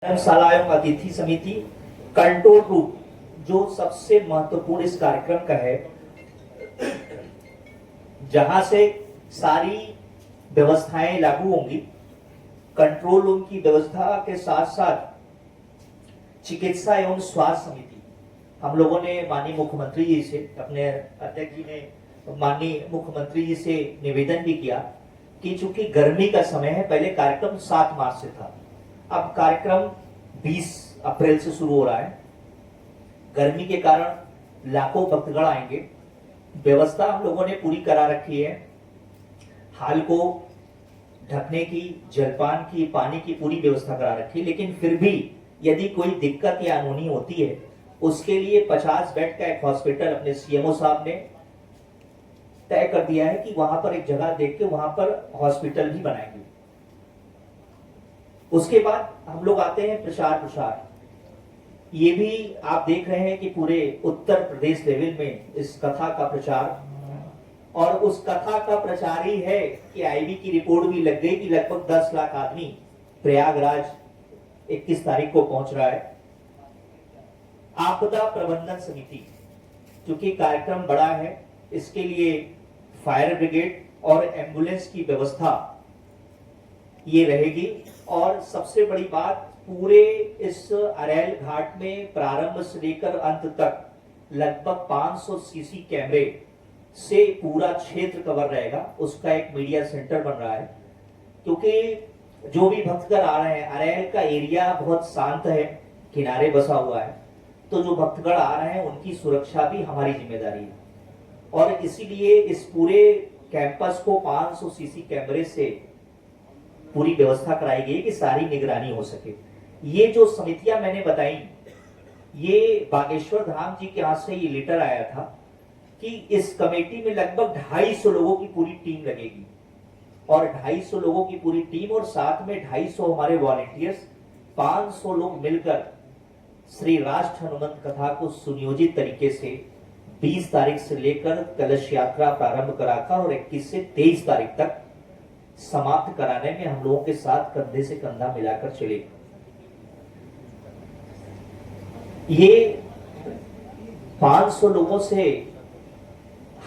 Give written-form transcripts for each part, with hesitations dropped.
धर्मशालाओं अतिथि समिति control room जो सबसे महत्वपूर्ण इस कार्यक्रम का है, जहां से सारी व्यवस्थाएं लागू होंगी। कंट्रोल रूम की व्यवस्था के साथ साथ चिकित्सा एवं स्वास्थ्य समिति हम लोगों ने माननीय मुख्यमंत्री जी से, अपने अध्यक्ष जी ने माननीय मुख्यमंत्री जी से निवेदन भी किया कि चूंकि गर्मी का समय है, पहले कार्यक्रम 7 मार्च से था, अब कार्यक्रम 20 अप्रैल से शुरू हो रहा है। गर्मी के कारण लाखों भक्तगण आएंगे। व्यवस्था हम लोगों ने पूरी करा रखी है। हाल को ढकने की, जलपान की, पानी की पूरी व्यवस्था करा रखी है। लेकिन फिर भी यदि कोई दिक्कत या अनहोनी होती है, उसके लिए 50 बेड का एक हॉस्पिटल अपने सीएमओ साहब ने तय कर दिया है कि वहां पर एक जगह देख के वहां पर हॉस्पिटल भी बनाएंगे। उसके बाद हम लोग आते हैं प्रचार। ये भी आप देख रहे हैं कि पूरे उत्तर प्रदेश लेवल में इस कथा का प्रचार, और उस कथा का प्रचार ही है कि आईबी की रिपोर्ट भी लग गई कि लगभग 10 लाख आदमी प्रयागराज 21 तारीख को पहुंच रहा है। आपदा प्रबंधन समिति, क्योंकि कार्यक्रम बड़ा है, इसके लिए फायर ब्रिगेड और एम्बुलेंस की व्यवस्था ये रहेगी। और सबसे बड़ी बात, पूरे इस अरैल घाट में प्रारंभ से लेकर अंत तक लगभग 500 सीसी कैमरे से पूरा क्षेत्र कवर रहेगा। उसका एक मीडिया सेंटर बन रहा है, क्योंकि जो भी भक्तगण आ रहे हैं, अरैल का एरिया बहुत शांत है, किनारे बसा हुआ है, तो जो भक्तगण आ रहे हैं उनकी सुरक्षा भी हमारी जिम्मेदारी है। और इसीलिए इस पूरे कैंपस को 500 सीसी कैमरे से पूरी व्यवस्था कराई गई कि सारी निगरानी हो सके। ये जो समितियां मैंने बताई, ये बागेश्वर धाम जी के हाथ से ये लेटर आया था कि इस कमेटी में लगभग 250 लोगों की पूरी टीम लगेगी, और 250 लोगों की पूरी टीम और साथ में 250 हमारे वॉलेंटियर्स, 500 लोग मिलकर श्री राष्ट्र हनुमंत कथा को सुनियोजित तरीके से 20 तारीख से लेकर कलश यात्रा प्रारंभ कराकर और 21 से 23 तारीख तक समाप्त कराने में हम लोगों के साथ कंधे से कंधा मिलाकर चलेगा। ये 500 लोगों से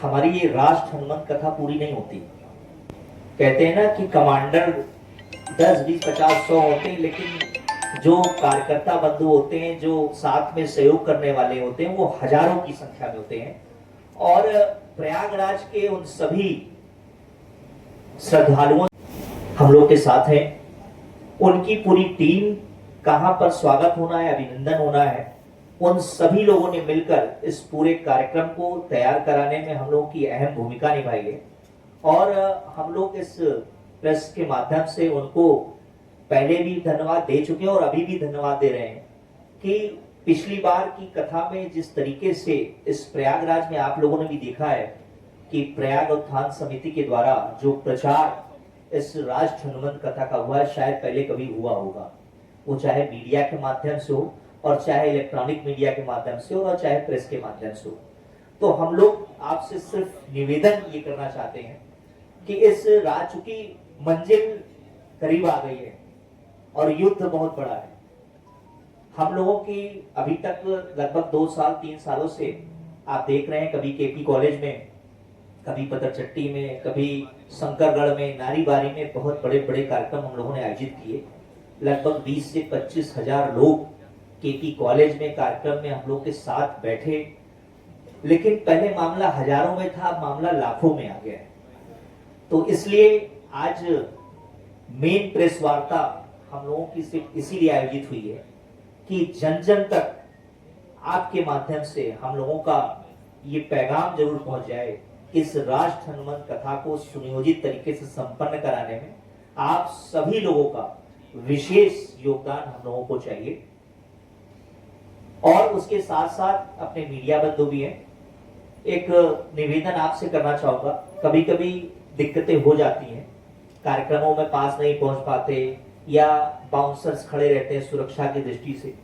हमारी ये राष्ट्र हनुमंत कथा पूरी नहीं होती। कहते हैं ना कि कमांडर 10, 20, 50, 100 होते हैं, लेकिन जो कार्यकर्ता बंधु होते हैं, जो साथ में सहयोग करने वाले होते हैं, वो हजारों की संख्या में होते हैं। और प्रयागराज के उन सभी श्रद्धालुओं हम लोग के साथ हैं, उनकी पूरी टीम, कहां पर स्वागत होना है, अभिनंदन होना है, उन सभी लोगों ने मिलकर इस पूरे कार्यक्रम को तैयार कराने में हम लोगों की अहम भूमिका निभाई है। और हम लोग इस प्रेस के माध्यम से उनको पहले भी धन्यवाद दे चुके हैं और अभी भी धन्यवाद दे रहे हैं कि पिछली बार की कथा में जिस तरीके से इस प्रयागराज में आप लोगों ने भी देखा है कि प्रयाग उत्थान समिति के द्वारा जो प्रचार इस राष्ट्र हनुमंत कथा का हुआ है, शायद पहले कभी हुआ होगा। वो चाहे मीडिया के माध्यम से हो, और चाहे इलेक्ट्रॉनिक मीडिया के माध्यम से हो, और चाहे प्रेस के माध्यम से हो। तो हम लोग आपसे सिर्फ निवेदन ये करना चाहते हैं कि इस राज्य की मंजिल करीब आ गई है और युद्ध बहुत बड़ा है। हम लोगों की अभी तक लगभग 2 साल 3 सालों से आप देख रहे हैं, कभी केपी कॉलेज में, कभी पतरचट्टी में, कभी शंकरगढ़ में, नारीबारी में बहुत बड़े बड़े कार्यक्रम हम लोगों ने आयोजित किए। लगभग 20 से 25 हजार लोग केपी कॉलेज में कार्यक्रम में हम लोग के साथ बैठे। लेकिन पहले मामला हजारों में था, अब मामला लाखों में आ गया है। तो इसलिए आज मेन प्रेस वार्ता हम लोगों की सिर्फ इसीलिए आयोजित हुई है कि जन जन तक आपके माध्यम से हम लोगों का ये पैगाम जरूर पहुंच जाए। इस राष्ट्र हनुमंत कथा को सुनियोजित तरीके से संपन्न कराने में आप सभी लोगों का विशेष योगदान हम लोगों को चाहिए। और उसके साथ साथ अपने मीडिया बंधु भी हैं, एक निवेदन आपसे करना चाहूंगा। कभी कभी दिक्कतें हो जाती हैं, कार्यक्रमों में पास नहीं पहुंच पाते या बाउंसर्स खड़े रहते हैं सुरक्षा की दृष्टि से,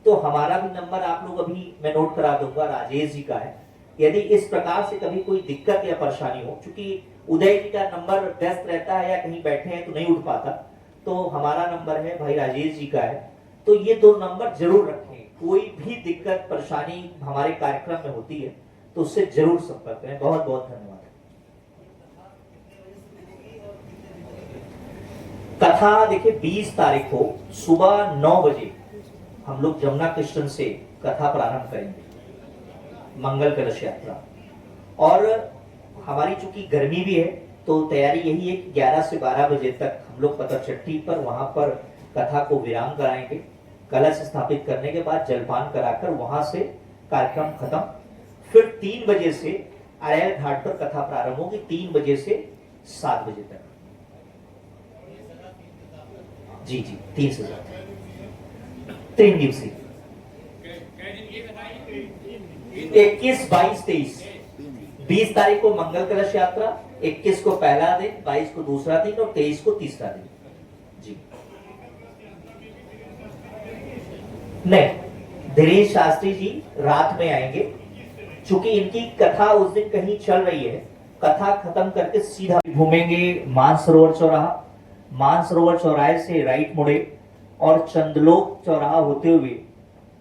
तो हमारा भी नंबर आप लोग अभी मैं नोट करा दूंगा, राजेश जी का है। यदि इस प्रकार से कभी कोई दिक्कत या परेशानी हो, क्योंकि उदय जी का नंबर व्यस्त रहता है या कहीं बैठे हैं तो नहीं उठ पाता, तो हमारा नंबर है, भाई राजेश जी का है। तो ये 2 नंबर जरूर रखें। कोई भी दिक्कत परेशानी हमारे कार्यक्रम में होती है तो उससे जरूर संपर्क करें। बहुत बहुत धन्यवाद। कथा देखिए 20 तारीख को सुबह 9 बजे हम लोग जमुना कृष्ण से कथा प्रारंभ करेंगे, मंगल कलश यात्रा। और हमारी चूंकि गर्मी भी है तो तैयारी यही है कि 11 से 12 बजे तक हम लोग पतरचट्टी पर वहां पर कथा को विराम कराएंगे। कलश स्थापित करने के बाद जलपान कराकर वहां से कार्यक्रम खत्म। फिर 3 बजे से अरैल घाट पर कथा प्रारंभ होगी, 3 बजे से 7 बजे तक। जी 3 से 7 3 दिवसीय 21, 22, 23। 20 तारीख को मंगल कलश यात्रा, 21 को पहला दिन, 22 को दूसरा दिन और 23 को तीसरा दिन। जी नहीं, धीरेश शास्त्री जी रात में आएंगे। चूंकि इनकी कथा उस दिन कहीं चल रही है, कथा खत्म करके सीधा घूमेंगे मानसरोवर चौराहा। मानसरोवर चौराहे से राइट मुड़े और चंदलोक चौराहा होते हुए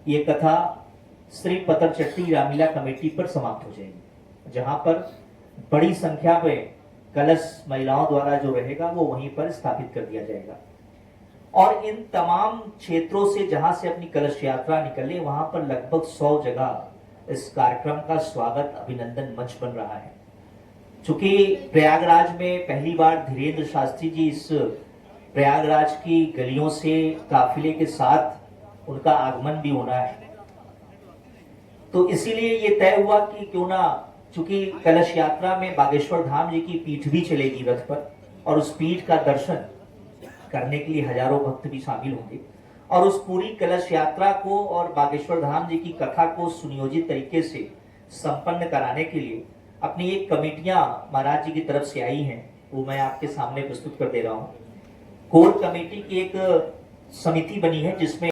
ये कथा श्री पतरचट्टी रामलीला कमेटी पर समाप्त हो जाएगी, जहां पर बड़ी संख्या में कलश महिलाओं द्वारा जो रहेगा वो वहीं पर स्थापित कर दिया जाएगा। और इन तमाम क्षेत्रों से जहां से अपनी कलश यात्रा निकले वहां पर लगभग 100 जगह इस कार्यक्रम का स्वागत अभिनंदन मंच बन रहा है। चूंकि प्रयागराज में पहली बार धीरेन्द्र शास्त्री जी इस प्रयागराज की गलियों से काफिले के साथ उनका आगमन भी होना है, तो इसीलिए ये तय हुआ कि क्यों ना, चूंकि कलश यात्रा में बागेश्वर धाम जी की पीठ भी चलेगी रथ पर, और उस पीठ का दर्शन करने के लिए हजारों भक्त भी शामिल होंगे। और उस पूरी कलश यात्रा को और बागेश्वर धाम जी की कथा को सुनियोजित तरीके से संपन्न कराने के लिए अपनी एक कमेटियां महाराज जी की तरफ से आई हैं, वो मैं आपके सामने प्रस्तुत कर दे रहा हूं। कोर कमेटी की एक समिति बनी है जिसमें